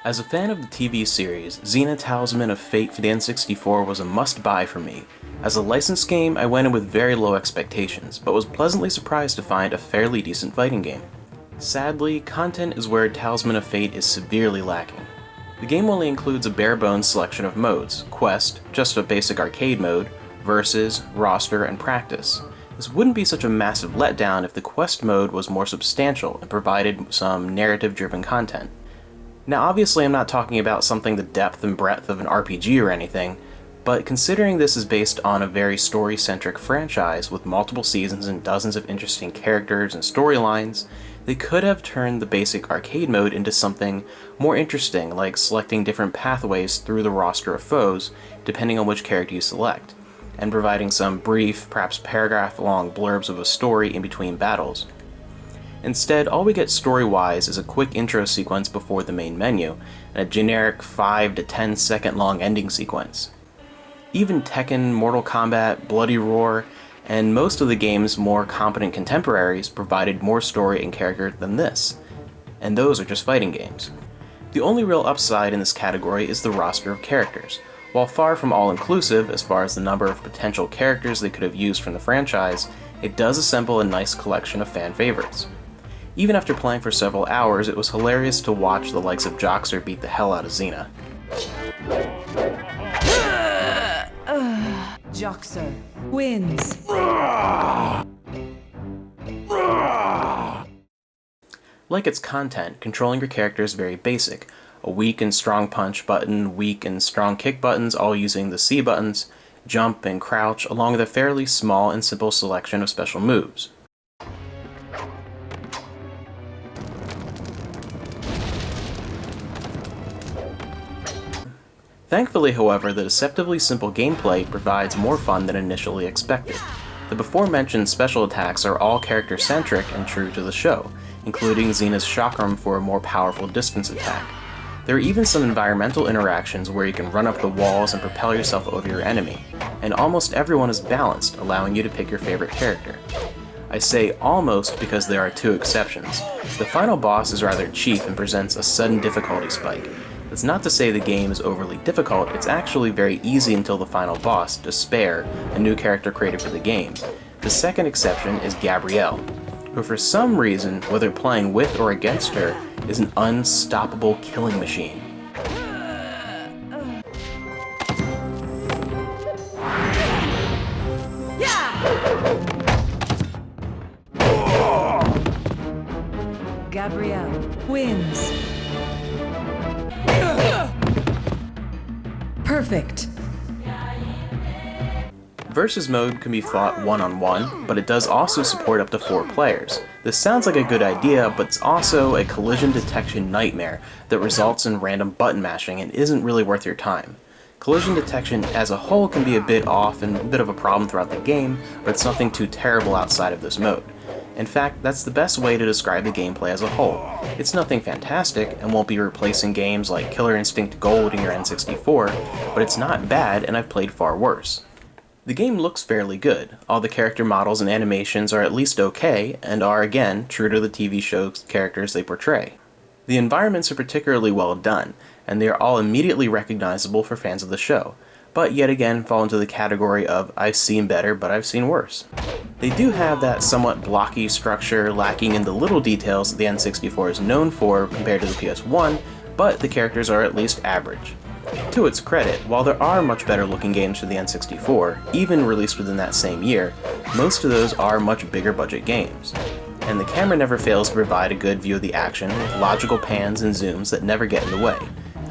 As a fan of the TV series, Xena Talisman of Fate for the N64 was a must-buy for me. As a licensed game, I went in with very low expectations, but was pleasantly surprised to find a fairly decent fighting game. Sadly, content is where Talisman of Fate is severely lacking. The game only includes a bare-bones selection of modes: Quest, just a basic arcade mode, Versus, Roster, and Practice. This wouldn't be such a massive letdown if the Quest mode was more substantial and provided some narrative-driven content. Now obviously I'm not talking about something the depth and breadth of an RPG or anything, but considering this is based on a very story-centric franchise with multiple seasons and dozens of interesting characters and storylines, they could have turned the basic arcade mode into something more interesting, like selecting different pathways through the roster of foes, depending on which character you select, and providing some brief, perhaps paragraph-long blurbs of a story in between battles. Instead, all we get story-wise is a quick intro sequence before the main menu, and a generic 5 to 10 second long ending sequence. Even Tekken, Mortal Kombat, Bloody Roar, and most of the game's more competent contemporaries provided more story and character than this, and those are just fighting games. The only real upside in this category is the roster of characters. While far from all-inclusive as far as the number of potential characters they could have used from the franchise, it does assemble a nice collection of fan favorites. Even after playing for several hours, it was hilarious to watch the likes of Joxer beat the hell out of Xena. Joxer wins. Like its content, controlling your character is very basic. A weak and strong punch button, weak and strong kick buttons, all using the C buttons, jump and crouch, along with a fairly small and simple selection of special moves. Thankfully, however, the deceptively simple gameplay provides more fun than initially expected. The before-mentioned special attacks are all character-centric and true to the show, including Xena's chakram for a more powerful distance attack. There are even some environmental interactions where you can run up the walls and propel yourself over your enemy, and almost everyone is balanced, allowing you to pick your favorite character. I say almost because there are two exceptions. The final boss is rather cheap and presents a sudden difficulty spike. That's not to say the game is overly difficult, it's actually very easy until the final boss, Despair, a new character created for the game. The second exception is Gabrielle, who for some reason, whether playing with or against her, is an unstoppable killing machine. Gabrielle wins. Perfect. Versus mode can be fought one-on-one, but it does also support up to 4 players. This sounds like a good idea, but it's also a collision detection nightmare that results in random button mashing and isn't really worth your time. Collision detection as a whole can be a bit off and a bit of a problem throughout the game, but it's nothing too terrible outside of this mode. In fact, that's the best way to describe the gameplay as a whole. It's nothing fantastic and won't be replacing games like Killer Instinct Gold in your N64, but it's not bad and I've played far worse. The game looks fairly good. All the character models and animations are at least okay, and are again true to the TV show's characters they portray. The environments are particularly well done, and they are all immediately recognizable for fans of the show, but yet again fall into the category of I've seen better but I've seen worse. They do have that somewhat blocky structure lacking in the little details that the N64 is known for compared to the PS1, but the characters are at least average. To its credit, while there are much better looking games for the N64, even released within that same year, most of those are much bigger budget games. And the camera never fails to provide a good view of the action with logical pans and zooms that never get in the way,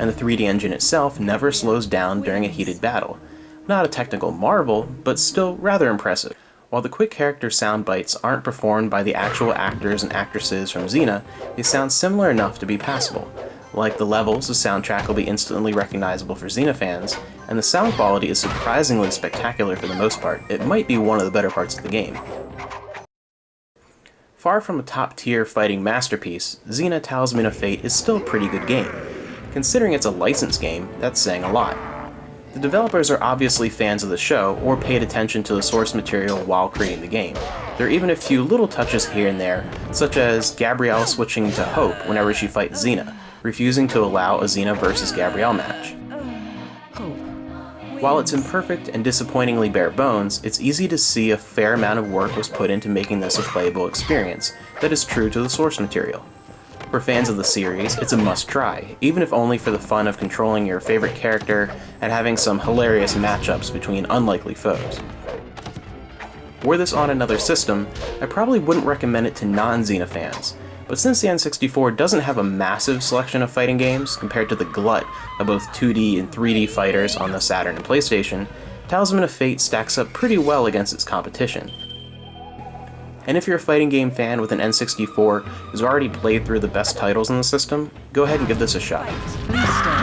and the 3D engine itself never slows down during a heated battle. Not a technical marvel, but still rather impressive. While the quick character sound bites aren't performed by the actual actors and actresses from Xena, they sound similar enough to be passable. Like the levels, the soundtrack will be instantly recognizable for Xena fans, and the sound quality is surprisingly spectacular for the most part. It might be one of the better parts of the game. Far from a top-tier fighting masterpiece, Xena Talisman of Fate is still a pretty good game. Considering it's a licensed game, that's saying a lot. The developers are obviously fans of the show, or paid attention to the source material while creating the game. There are even a few little touches here and there, such as Gabrielle switching to Hope whenever she fights Xena, refusing to allow a Xena vs. Gabrielle match. Hope. While it's imperfect and disappointingly bare bones, it's easy to see a fair amount of work was put into making this a playable experience that is true to the source material. For fans of the series, it's a must-try, even if only for the fun of controlling your favorite character and having some hilarious matchups between unlikely foes. Were this on another system, I probably wouldn't recommend it to non-Xena fans, but since the N64 doesn't have a massive selection of fighting games compared to the glut of both 2D and 3D fighters on the Saturn and PlayStation, Talisman of Fate stacks up pretty well against its competition. And if you're a fighting game fan with an N64 who's already played through the best titles in the system, go ahead and give this a shot. Restart.